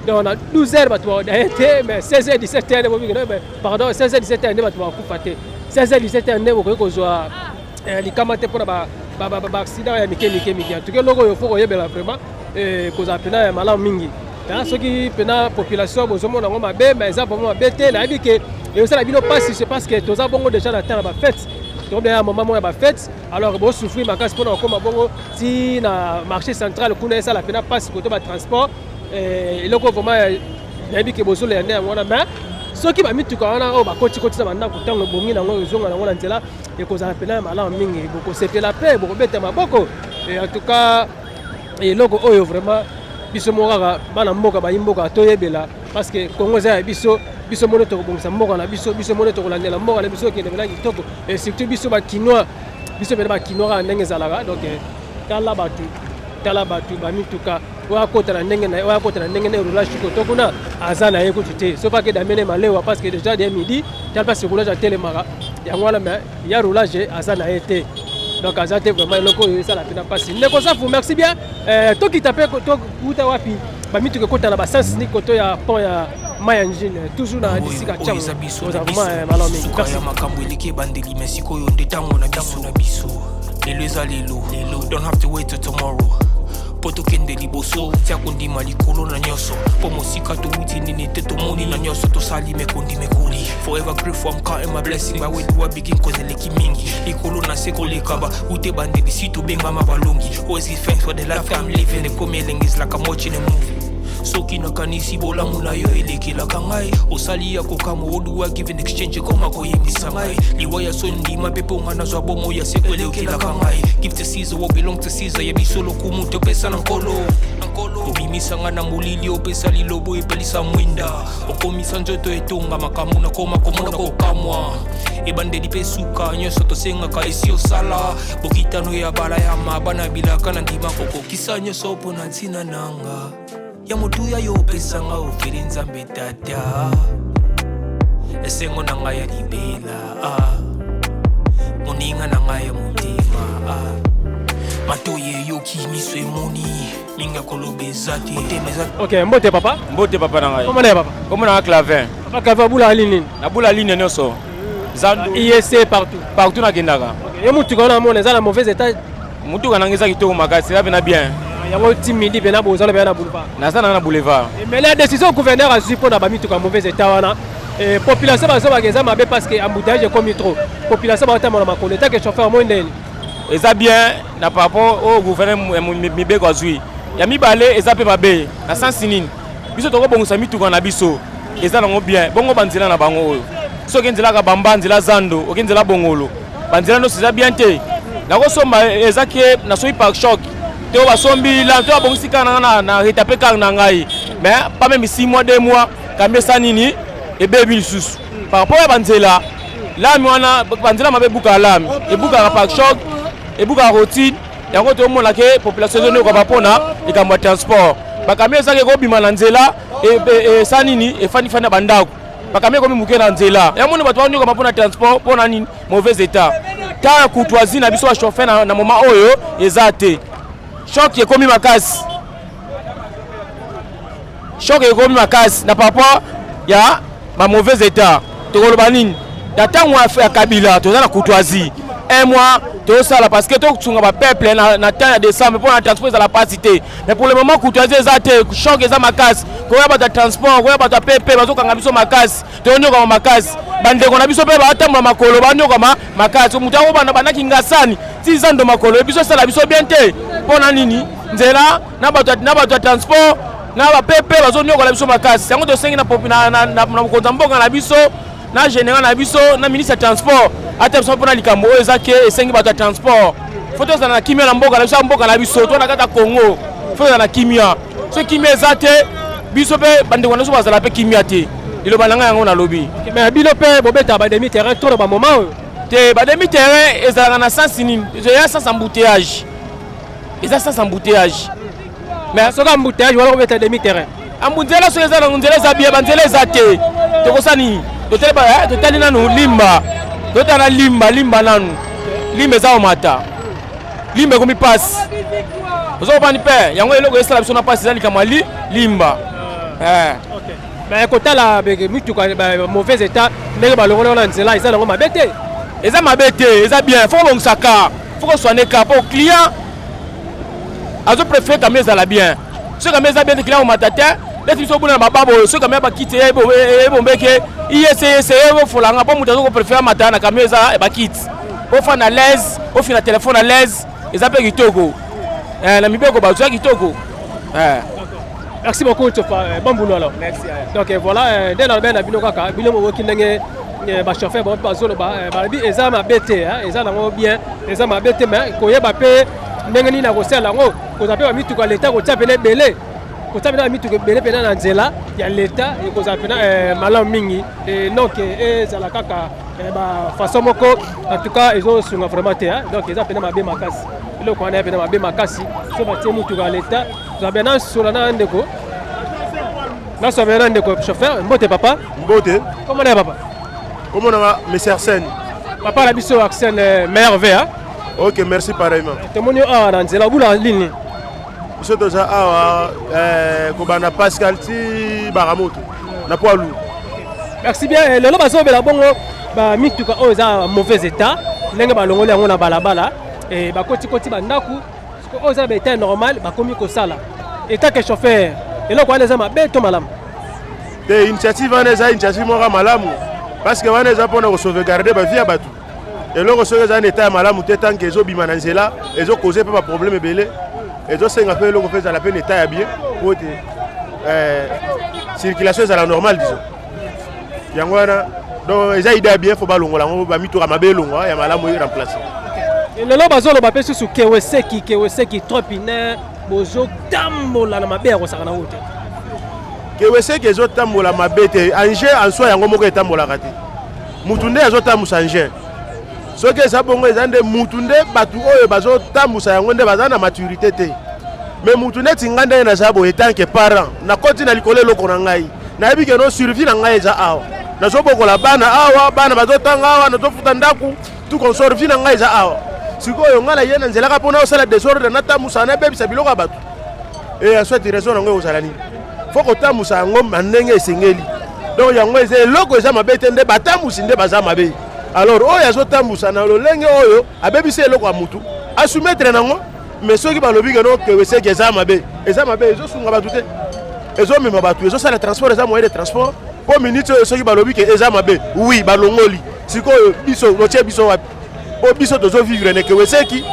donc on a 12h bato baodaete mais 16h 17h pardon 16h 17h nde bato bakufa te 16h 17h nde bokoki kozwa likama te mpona baaccident ya mike en tout cas eloko oyo fo koyebela vraiment kozala mpena ya malamu mingi soki mpena population bozomona yango mabe mais eza vraiment mabe te nayebi ke ezosala bino mpasi c'est parce que toza bongo déjà na temps ya bafete tokobeya moma moko ya bafete alors bosouffrir makasi mpona kokóma bongo ti na marché central kuna esala mpena mpasi koto batransport eloko vraiment nayebi ke bozoleya nde yango wana mais soki bamituka wana oyo bakotikotisa bandako ntango ebongi nango ezonga nango na nzela ekozala mpena ya malamu mingi bokosepela mpe bokobeta maboko en tout cas eloko oyo vraiment biso moko kaka bana mboka bayi mboka toyebela parce que Congo eza ya biso mone tokobongisa mboka na biso mone tokolandela mboka na biso okende mpena kitoko et surtout biso bakinois biso mpena bakinois kaka ndenge ezalaka donc tala bato bamituka oyo akota na ndenge na roulage koto kuna aza na ye kutu te so pake damene malewa parce que déjà de midi tala mpasi roulage atelemaka yango wana mais ya roulage aza na ye te donc aza te vraiment eloko oyo esala mpena mpasi ndeko safu merci bien tokita mpe tokuta wapi bamituka ekota na basensi ni koto ya pont ya maya njine toujours na disika chango oza vraiment malamu mingi merci makambo eleki ebandeli mais sikoyo nde ntango na biso lelo eza lelo don't have to wait till tomorrow po tokende liboso tia kondima likolo na nyonso po mosika touti nini te tomoni na nyonso tosali mekoli forever grateful I'm counting my blessing ba wedu wa begin cause eleki mingi likolo na se kolekaba ute bandeli si tobengama balongi always give thanks for the life I'm living the coming is like I'm watching a movie soki nakanisi bolamu na yo elekelaka ngai osali ya kokamo oduwa given exchange koma koyebisa ngai liwa ya sondima mpe mpo nga nazwa bomo ya seko elekelaka ngai give to Caesar what belong to Caesar yebiso lokumu topesa na nkolo obimisanga na molili opesa lilobo epelisa mwinda okomisa nzoto etonga makambo nakoma komona kokamwa ebandeli mpe suka nyonso tosengaka esi osala bokitano ya bala ya mabana bilaka na ndima kokokisa nyonso mpo na ntina nanga ya motuya yo opesanga ofeli nzambe tata esengo na ngai ya libela moninga na ngai ya motema matoye yoki miso emoni minga koloba eza te motema eza ok mbote papa na ngai komona ya papa komona na clavin papa clavin abula nini nabula ligne nyonso zando IEC partout nakendaka ye mutuka wana mona eza na mauvais état mutuka nange eza kitoko makasi eza pena bien yango ti midi mpena bozala mpena na boulevard naza nanga na boulevard mais la décision gouverneur azwi mpona bamituka mauvais état wana population bazobaka eza mabe parce que embouteillage ekomi trop population baotambola makolo etake chauffeur moi ndeni eza bien na par rapport au gouverneur mibeko azwi ya mibale eza mpe mabe na sansi nini biso tokobongisa mituka na biso eza nango bien bongo banzela na bango oyo soki nzelaka bamba nzela zando oki nzela bongolo banzela nyonso eza bien te nakosomba ezaki nasoki park shock te basombi la to abongisi kaka na retape kaka na ngai mais pas même 6 mois 2 mois kambi esa nini ebebi lisusu par rapport ya banzela lami wana banzela mabe ebukaka lami ebukaka park shock ebukaka routine yango tomona ke population ezonekoka mpona likambo ya transport bakambi ezaki ekobima na nzela esa nini efanifani na bandako bakambi ekomi moke na nzela yamoni bato banyoka mpona transport mpona nini mauvais état ta courtoisie na biso bachauffeur na moma oyo eza te choc ekomi makasi na par rapport ya ma mauvais état tokoloba nini na ntango ya kabila toza na courtoisie un mois tosala parce que tokusunga bapeuple na temps ya décembre mpo na transport ezala pasi te mais pour le moment courtoisie eza te choc eza makasi koya bato ya transport koya bato ya pepe bazokanga biso makasi tonyokama makasi bandeko na biso mpe batambola makolo banyokama makasi moto yango bandaki ngasani ti zando makolo biso esala biso bien te mpo na nini nzela na bato ya transport na bapepe bazonyokola biso makasi yango tosengi na mokonzi ya mboka na biso na général na biso na ministre ya transport ata biso mpona likambo oyo eza ke esengi bato ya transport fo tozala na kimia na mboka na biso ya mboka na biso to na kati ya Congo fo tozala na kimia so kimia eza te biso mpe bandeko na biso bazala mpe kimia te liloba na ngai yango nalobi mais bino mpe bobeta bademi terrain to na bamoma oyo te bademi terrain ezalaka na sens nini eya sens embouteillage eza sens embouteillage mais soki embouteillage wala kobeta demi terrain nzela soki eza nango nzela eza bien banzela eza te tokosani totali nanu limba totala limba nanu limba eza omata limba ekomi pasi ozokopani mpe yango eloko esala biso na pasi eza likamwa limba. Mais kotala mituka mauvais état ndenge balongoli na nzela eza nango mabe te. Eza mabe te, eza bien, faut que ça faut que soigner ka pour client. Azo préfère que ezala bien. Ce que ezala bien de client au matata, les biso buna bababo, ce que ba kite bombeke, essayer au folanga pour mutu ko préfère matana na kameza e ba kite. Au fa na l'aise, au fin na téléphone à l'aise, eza pe kitoko. Na mibeko ba zo kitoko. Merci beaucoup bon boulot alors. Merci. Donc voilà, dès la ben abino kaka, bino mo kinenge ba chauffeur ba zolo ba bi eza mabete eza nango bien, eza mabete mais koyeba pe ndenge nini na kosala ngo kozape ba mituka leta ko tsapele belé. Ko tsapela mituka belé pena na nzela ya leta e kozape na malamu mingi et donc ezala kaka ba façon moko en tout cas ils ont sunga vraiment te donc eza pena mabe makasi. Le ko na pena mabe makasi so ba tie mituka leta zabe na solo na ndeko. Na so bena ndeko chauffeur mbote papa. Mbote. Comment est papa? Comment on va, M. Arsène? Papa, la mission Arsène merveille. Ok, merci pareillement. Témoignage à Nanzela, vous la ligne. Monsieur Toza, Kobana Pascal, ti Baramoto, na poilu. Merci bien. Le loba sobe la bongo, ba mituka oza mauvais état. Nenga ba longoli yango na balabala et ba koti bandaku. Parce que oza état normal, ba komi ko sala. État que chauffeur. Et là quoi les ama beto malam. Des initiatives aneza initiative mora malamu. Parce que wana eza pona ko sauvegarder ba vie batu. Et loko soki eza na état ya malamu te tant que ezobima na nzela ezokoze pe ba problème ebele ezosenga pe loko pe ezala pe na état ya bien po te circulation ezala normale disons yango wana donc eza idée ya bien fo balongola yango bamituka mabe elongwa ya malamu remplacer. Lelo bazoloba pe susu keweseki tropine bozotambola na mabe ya kosaka na wote. Keweseki ezotambola mabe te engin en soi yango moko etambolaka te mutu nde azotambusa engin soki eza bongo eza nde mutu nde batu oyo bazotambusa yango nde baza na maturité te mais mutu neti nga ndenge naza boye tanke parent nakoti na likolo eloko na ngai nayebi ke no survie na ngai eza awa nazobokola bana awa bana bazotanga awa nazofuta ndaku tuko survie na ngai eza awa sikoyo nga na ye na nzelaka mpona osala desordre natambusa nabebisa biloko ya bato e aswati raison nango ozala nini fo kotambusa yango ndenge esengeli donc yango eza eloko eza mabe te nde batambusi nde baza mabe. Alors oyo azotambusa na lolenge oyo abebisa eloko ya mutu asumetre nango mais soki balobi keno keweseki eza mabe ezosunga batu te ezomema batu ezosala transport eza moyen de transport po minute oyo soki balobi ke eza mabe oui balongoli sikoyo biso lotie biso wapi po biso tozovivre na keweseki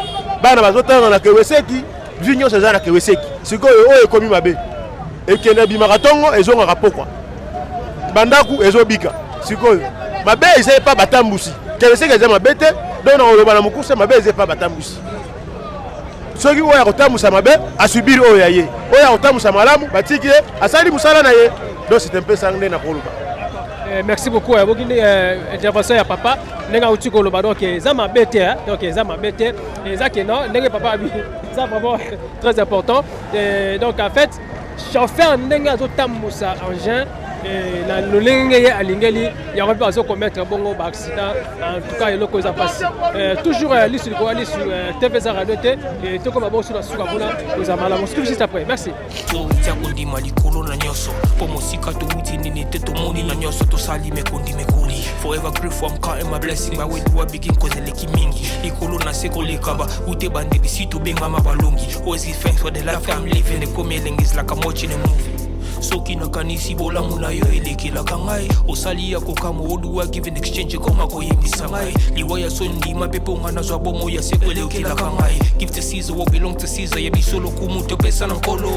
bana bazotanga na keweseki vi nyonso eza na keweseki sikoyo oyo ekomi mabe ekende bimaka ntongo ezongaka pokwa bandaku ezobika sikoyo mabe eza pa batambusi keweseki eza mabe te donc na oloba na mokuse mabe eza pa batambusi soki oyo akotambusa mabe asubiri oyo ya ye oyo akotambusa malamu batiki ye asali mosala na ye donc c'est un peu ça nde na koloba. Merci beaucoup. Bokindi intervention ya papa nenga uti koloba donc eza mabe te donc eza mabe te eza que non ndenge papa abi ça vraiment très important donc en fait chauffeur ndenge azotambusa engin na lolenge ye alingeli yango mpe azokommettre bongo baaccident en tout cas eloko eza mpasi toujours lisu likolo lisu tv eza radio te tokoma bongo suna suka kuna eza malamu suki juste après merci tia kondima likolo na nyonso mpo mosika touti nini te tomoni na nyonso tosali mekondimekoli forever grateful I'm counting my blessing my way to a begin kozeleki mingi likolo na se kolekaba ute bandeli si tobengama balongi always give thanks for the life I'm living ekomi elenge is like I'm watching a movie soki nakanisi bolamu na yo elekelaka ngai osali ya kokama oduwa give in exchange koma koyebisa ngai liwa ya sondima mpe mpo nga nazwa bomo ya seko elekelaka ngai give to Caesar what belong to Caesar yebiso lokumu topesa na nkolo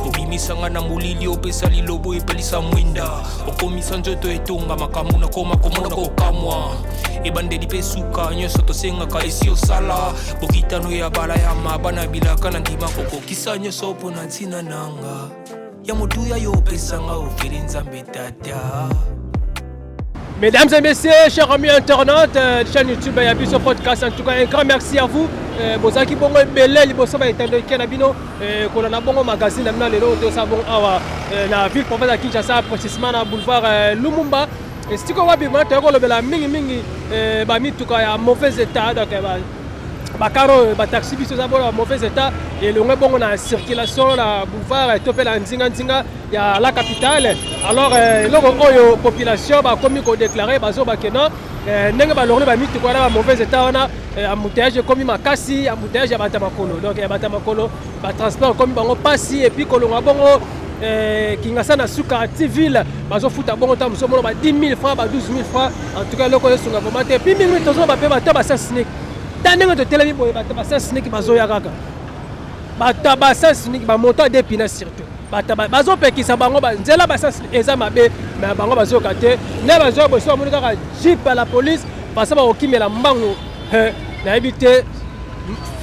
obimisanga na molili opesa lilobo epelisa mwinda okomisa nzoto etonga makambo nakoma komona kokamwa ebandeli mpe suka nyonso tosengaka esi osala bokitano ya bala ya mabana bilaka na ndima kokokisa nyonso mpo na ntina nanga Mesdames et messieurs, chers amis internautes, chaîne YouTube et Abisso Podcast, en tout cas un grand merci à vous. Bozaki bongo belé liboso ba etando kenabino kona na bongo magazine na lelo to sa bon awa na ville province de Kinshasa précisément na boulevard Lumumba estika wabima tokolobela mingi bamituka ya mauvais état donc bakaro bataxi biso za bola mauvais état elongwe bongo na circulation na boulevard to pe la nzinga ya la capitale. Alors eloko oyo population bakomi kodéclarer bazo bakeno ndenge balorne bamituka na mauvais état wana embouteillage komi makasi embouteillage ya batamakolo donc ya batamakolo batransport komi bango pasi et puis kolonga bongo Kingasa na suka civil bazo futa bongo ta muso ba 10 000 francs ba 12 000 francs en tout cas loko yesunga bomate puis mingi tozo ba pe ba ta sneak tandenge to telemi boye ba ta sneak bazo ya kaka ba ta ba sneak ba montant de pina surtout ba ta bazo pekisa bango ba nzela ba eza mabe mais bango bazo kate ne bazo bo so monika ka jeep la police basa ba okimela mbango na ebite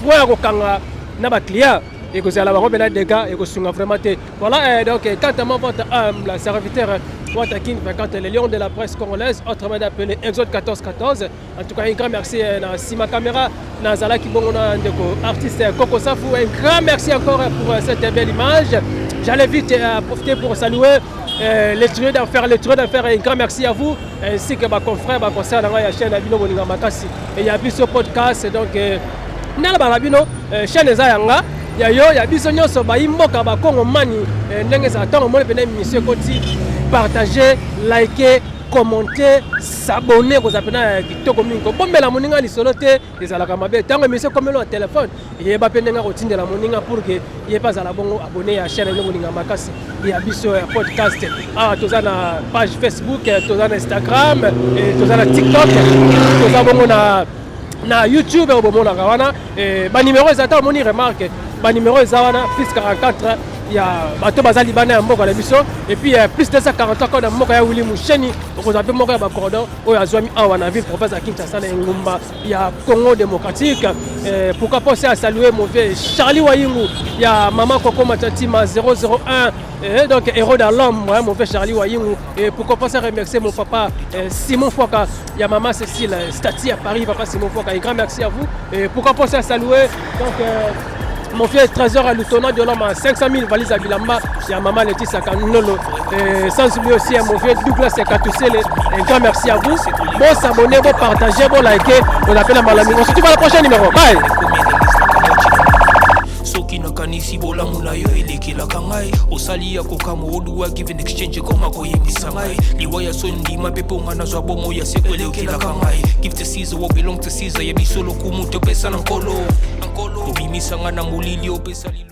fois ko kanga na ba client et que c'est la barre de dégâts et que c'est vraiment voilà donc quand à votre la serviteur Watakin quand les lions de la presse congolaise autrement appelé Exode 1414 en tout cas un grand merci à Sima Caméra Nazala qui bon artiste Coco Safou un grand merci encore pour cette belle image. J'allais vite profiter pour saluer les tueurs d'affaires un grand merci à vous ainsi que ma confrère ma concert dans la chaîne Abino Boninga Makasi et il y a plus ce podcast donc Nala Barabino chaîne Zayanga yayo ya biso nyonso baimboka bakongo mani ndenge za tango mole pene monsieur Koti partager liker commenter s'abonner ko zapena kitoko mingo bombela moninga lisolo te ezalaka mabe tango monsieur komelo na téléphone ye ba pendenga ko tindela moninga pour que ye pas à la bongo abonner à chaîne ngo moninga makasi ya biso podcast tozana page Facebook tozana Instagram et tozana TikTok tozana bongo na YouTube au bomona kawana ba numéro ezata moni remarque ba numéro ezawana plus 44 ya bato bazali bana ya mboka na biso et puis plus 240 ko na mboka ya Willy Musheni okoza pe mboka ya ba cordon oyo azwami awa na ville province ya Kinshasa na ngumba ya Congo démocratique. Pourquoi pas à saluer mon vieux Charlie Wayingu ya maman Coco Matatima 001 donc héros dans l'homme mon vieux Charlie Wayingu et pourquoi pas remercier mon papa Simon Foka ya maman Cécile Stati à Paris papa Simon Foka un grand merci à vous et pourquoi pas à saluer donc mon frère trésor à l'outonant de l'homme à 500 000 valises à Bilamba, il y a maman Laetitia Kanolo. Sans oublier aussi mon frère Douglas Katoussele. Un grand merci à vous. Bon s'abonner, bon partager, bon liker. On appelle la malamie. On se retrouve à la prochaine numéro. Bye. Soki nakanisi bolamu na yo elekela kangai osali ya kokamo oduwa give an exchange koma koyebisa ngai liwaya so ndima pepo ngana zwa bomo ya sekwelekela kangai give to Caesar what belong to Caesar yebisolo kumu topesa na nkolo obimisa ngana mulili opesa lilo